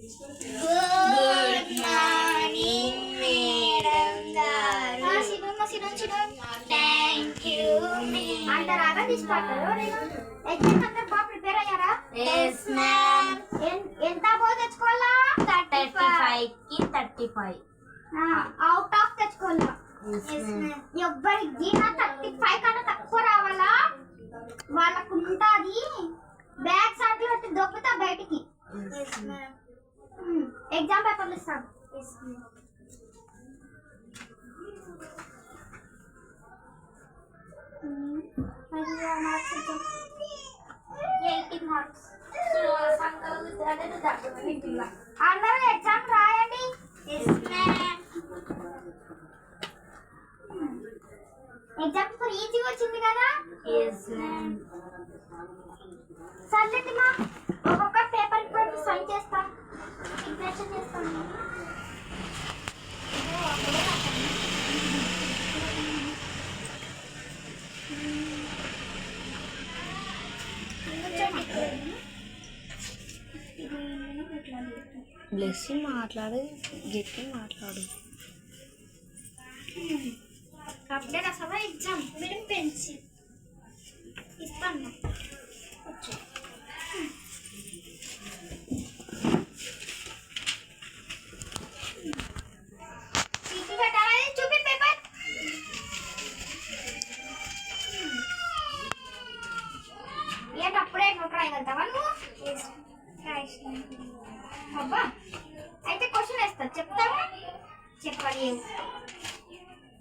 Good morning madam గారు. Thank you అంటారా తీసుకుంటారు. ఎగ్జామ్ అంతా బాగా ప్రిపేర్ అయ్యారా? Yes ma'am. ఎంత బాగా తెచ్చుకోవాలా? 35 కి 35 అవుట్ ఆఫ్ తెచ్చుకోవాలా? ఎవ్వరికి 35 కన్నా తక్కువ రావాలా? వాళ్ళకు ఉంటుంది బ్యాగ్ సార్లు పెట్టి దొబ్బుతా బయటికి. ఎగ్జామ్ పేపర్లు ఇస్తాను. అందరూ ఎగ్జామ్ రాయండి. ఎగ్జామ్ పేపర్ ఈజీగా వచ్చింది కదా? సర్లేమ్మా, ఒక్కొక్క పేపర్ పెట్టి సైన్ చేస్తాం, ఇంప్రెషన్ చేస్తాం. బ్లెస్సింగ్ మాట్లాడు, గట్టి మాట్లాడు. అప్పుడే రాసావా ఎగ్జామ్? మీరు పెన్సిల్ ఇస్తాను. చూపి పేపర్. ఏంటి అప్పుడే రాయగలుగుతావా నువ్వు? అబ్బా, అయితే క్వశ్చన్ వేస్తా, చెప్తావా? చెప్పాలి.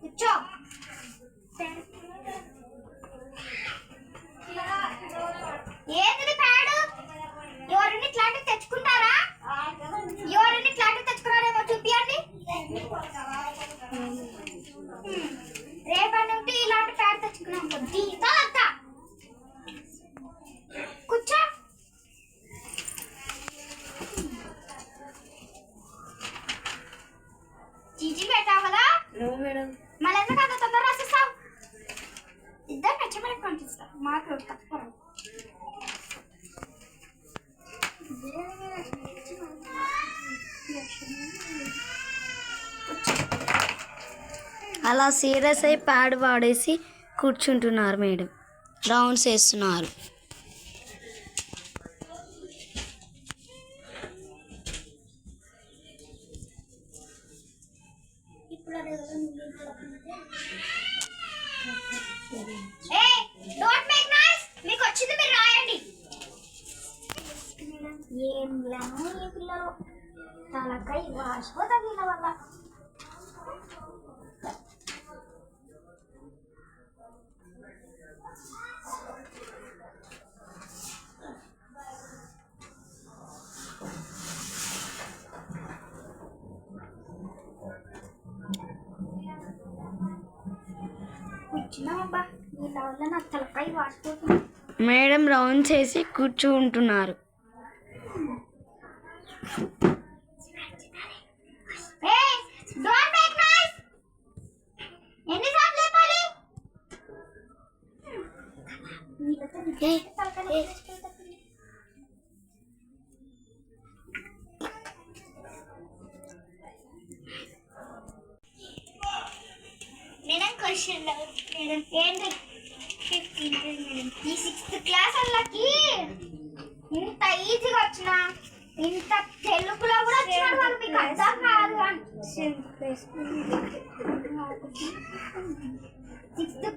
కూర్చో. ఏంటిది ప్యాడు? ఎవరిని ఇట్లాంటివి తెచ్చుకుంటారా? ఎవరిని ఇట్లాంటివి తెచ్చుకున్నారేమో చూపియండి. రేపటి నుండి ఇలాంటి ప్యాడ్ తెచ్చుకున్నాం. దీంతో అంతా కూర్చో. చీచి పెట్టావు కదా? మళ్ళీ ఎందుకు అంత తొందర రాసిస్తావు? ఇద్దరు నచ్చమని పంపిస్తారు. మాకు తక్కువ. అలా సీరియస్ అయి ప్యాడ్ వాడేసి కూర్చుంటున్నారు మేడం. రౌండ్స్ వేస్తున్నారు. మీకు వచ్చింది మీరు రాయండి. ఏం లేను ఈ పిల్లలు తలకాయ వాసిపోతా వీళ్ళ వల్ల. కూర్చున్నామబ్బా, వీళ్ళ వల్ల నా తలకాయ వాసిపోతుంది. మేడం రౌండ్స్ వేసి కూర్చుంటున్నారు. ఎన్నిసార్లు చెప్పాలి? మేడం క్వశ్చన్ మేడం ఏంటి? ఈ 6th క్లాస్ వాళ్ళకి ఇంత ఈజీగా వచ్చిన, ఇంత తెలుగులో కూడా వచ్చినాడు వాళ్ళు, మీకు అర్థం కాదు అని. 6th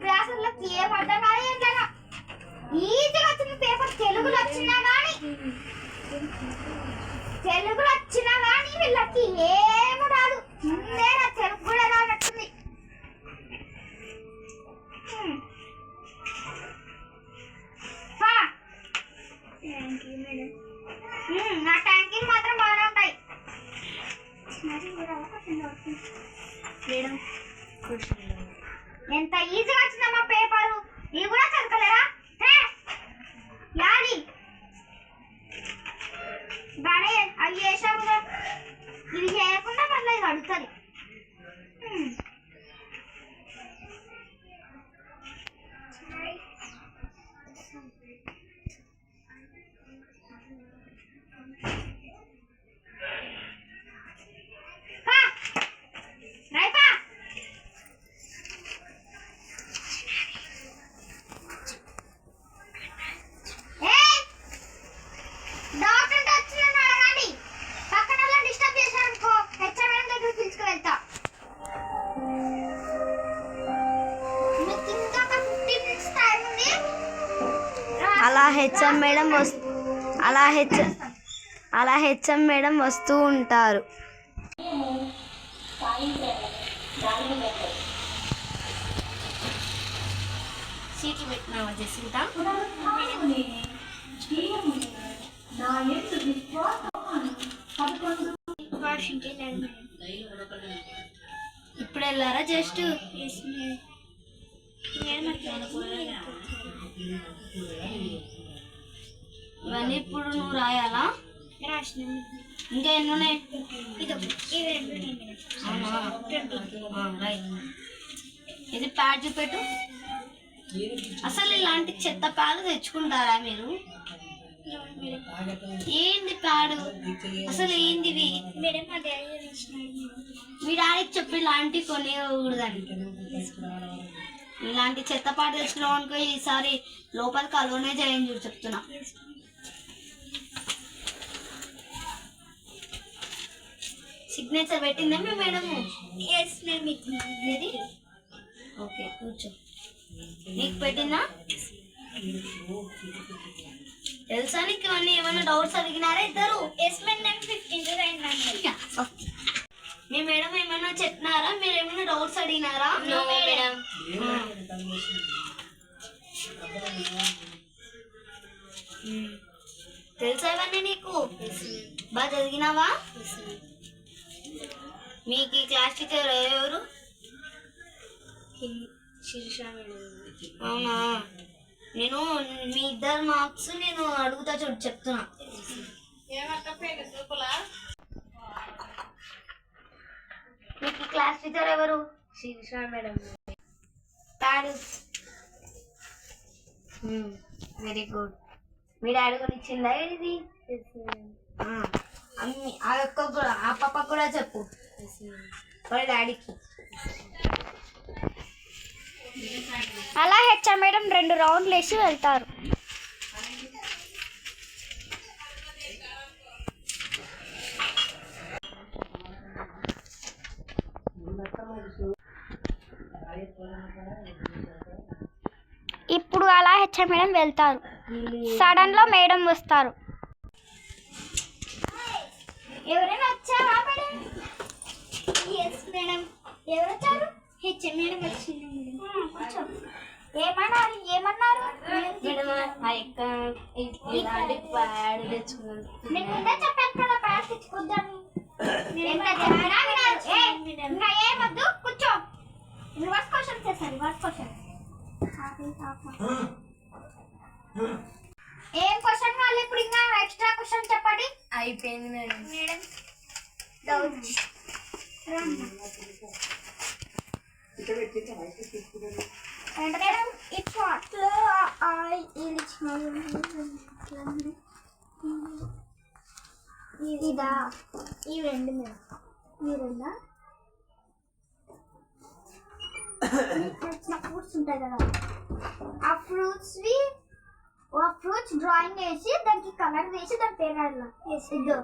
క్లాస్ వాళ్ళకి ఏం అర్థం కాదు. ఏంటన్నా ఈజీగా వచ్చిన పేపర్ తెలుగులో వచ్చినా కానీ, తెలుగులో వచ్చినా కానీ వీళ్ళకి ఏమి రాదు. ముందే నా తెలుగు కూడా రానట్టుంది. నా ట్యాంకీలు మాత్రం బాగానే ఉంటాయి మేడం. ఎంత ఈజీగా వచ్చిందమ్మా పేపరు. ఇవి కూడా చదవలేరా? యాది బాగా అవి చేసాము కదా, ఇవి చేయకుండా మళ్ళీ ఇది అడుగుతుంది. హెచ్ఎం మేడం అలా హెచ్ఎం మేడం వస్తూ ఉంటారు. సీట్లు పెట్టినావా జసింత? ఇప్పుడు వెళ్ళారా జస్ట్? ఇవన్నీ ఇప్పుడు నువ్వు రాయాలా? ఇంకా ఎన్ని ఉన్నాయి? ఇది ప్యాడ్ చూపెట్టు. అసలు ఇలాంటి చెత్త ప్యాడ్ తెచ్చుకుంటారా మీరు? ఏంది ప్యాడ్ అసలు ఏంది? మీ డాడీకి చెప్పి ఇలాంటి కొనివ్వకూడదని. ఇలాంటి చెత్త ప్యాడ్ తెచ్చుకున్నావు అనుకో ఈసారి లోపలికి అలోనే చేయని చూడు చెప్తున్నా. సిగ్నేచర్ పెట్టిందా మీ మేడము? ఓకే కూర్చో. నీకు పెట్టిందా? తెలుసా నీకు ఇవన్నీ? ఏమైనా డౌట్స్ అడిగినారా ఇద్దరు? మీ మేడం ఏమైనా చెప్పినారా? మీరు ఏమైనా డౌట్స్ అడిగినారా? తెలుసా ఇవన్నీ నీకు? బాగా చదివినావా? మీకు ఈ క్లాస్ టీచర్ ఎవరు? అవునా? నేను మీ ఇద్దరు మార్క్స్ నేను అడుగుతా చూడు చెప్తున్నా. మీకు క్లాస్ టీచర్ ఎవరు? Shirisha madam. Daddy very good. మీ డాడీ కూడా ఇచ్చిందా ఇది? ఆ యొక్క కూడా ఆ పాప కూడా చెప్పు వాళ్ళ డాడీకి. అలా హెచ్ఎం మేడం 2 రౌండ్లు వేసి వెళ్తారు. ఇప్పుడు అలా హెచ్ఎం మేడం వెళ్తారు. సడన్ లో మేడం వస్తారు. ఎవరైనా వచ్చారా మేడం? Yes madam. ఎవరు వచ్చారు? హెచ్ఎం మేడం వచ్చింది. ఏమన్నారు? నేను ముందే చెప్పాను కదా ప్యాడ్ తెచ్చుకుందాము. ఏమొద్దు కూర్చో. రివర్స్ క్వశ్చన్ చేస్తారు. రివర్స్ క్వశ్చన్ ఏం క్వశ్చన్ వాళ్ళు ఇప్పుడు ఇంకా ఎక్స్ట్రా క్వశ్చన్ చెప్పండి. అయిపోయింది మేడం. ఇట్లా ఇదా? ఈ రెండు మేడం. ఈ రెండా? ఫ్రూట్స్ ఉంటాయి కదా, ఆ ఫ్రూట్స్ డ్రాయింగ్ వేసి దానికి కలర్ వేసి దాని పేరు ఇద్దు.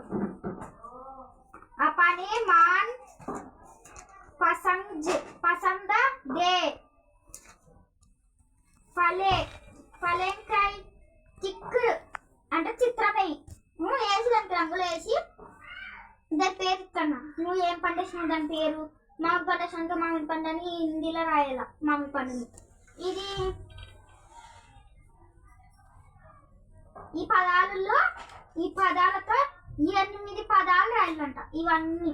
ఆ పని మాన్ పసంద దే ఫలేంకాయ చిక్కు అంటే చిత్రమేయి. నువ్వు వేసి దానికి రంగులు వేసి దాని పేరు ఇక్కడన్నా నువ్వు ఏం పండేసినావు దాని పేరు. మామిడి పండు వేసినాక మామిడి పండు అని హిందీలో రాయాల మామిడి పండుని. ఇది ఈ పదాలతో 8 పదాలు రాయాలంట. ఇవన్నీ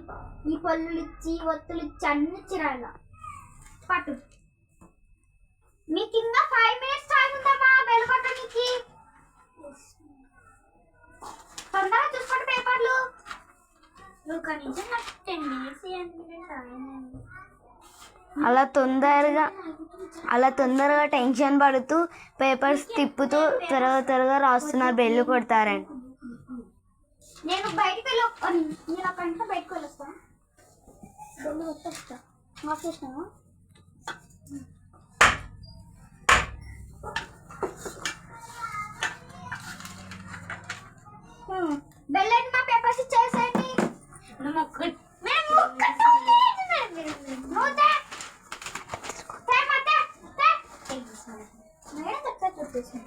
ఈ పళ్ళులు ఇచ్చి ఒత్తులు ఇచ్చి అన్ని ఇచ్చి రాయాల. పట్టు. మీకు ఇంకా 5 minutes టైం ఉందమ్మా బెల్ కొట్టడానికి. తొందరగా చూసుకోండి పేపర్లు. నువ్వు కనీసం నాకు 10 minutes అలా తొందరగా టెన్షన్ పడుతూ పేపర్స్ తిప్పుతూ త్వరగా రాస్తున్నారు. బెల్లు కొడతారని. నేను బయటికి వెళ్ళి నేను ఒక గంట బయటకు వెళ్ళొస్తాను. బెల్లు కొట్టేస్తా. ఆఫ్ చేసినావా? బెల్ అయితే మా పేపర్స్ ఇచ్చేసేయండి. మేడం చెప్తా చూసేసి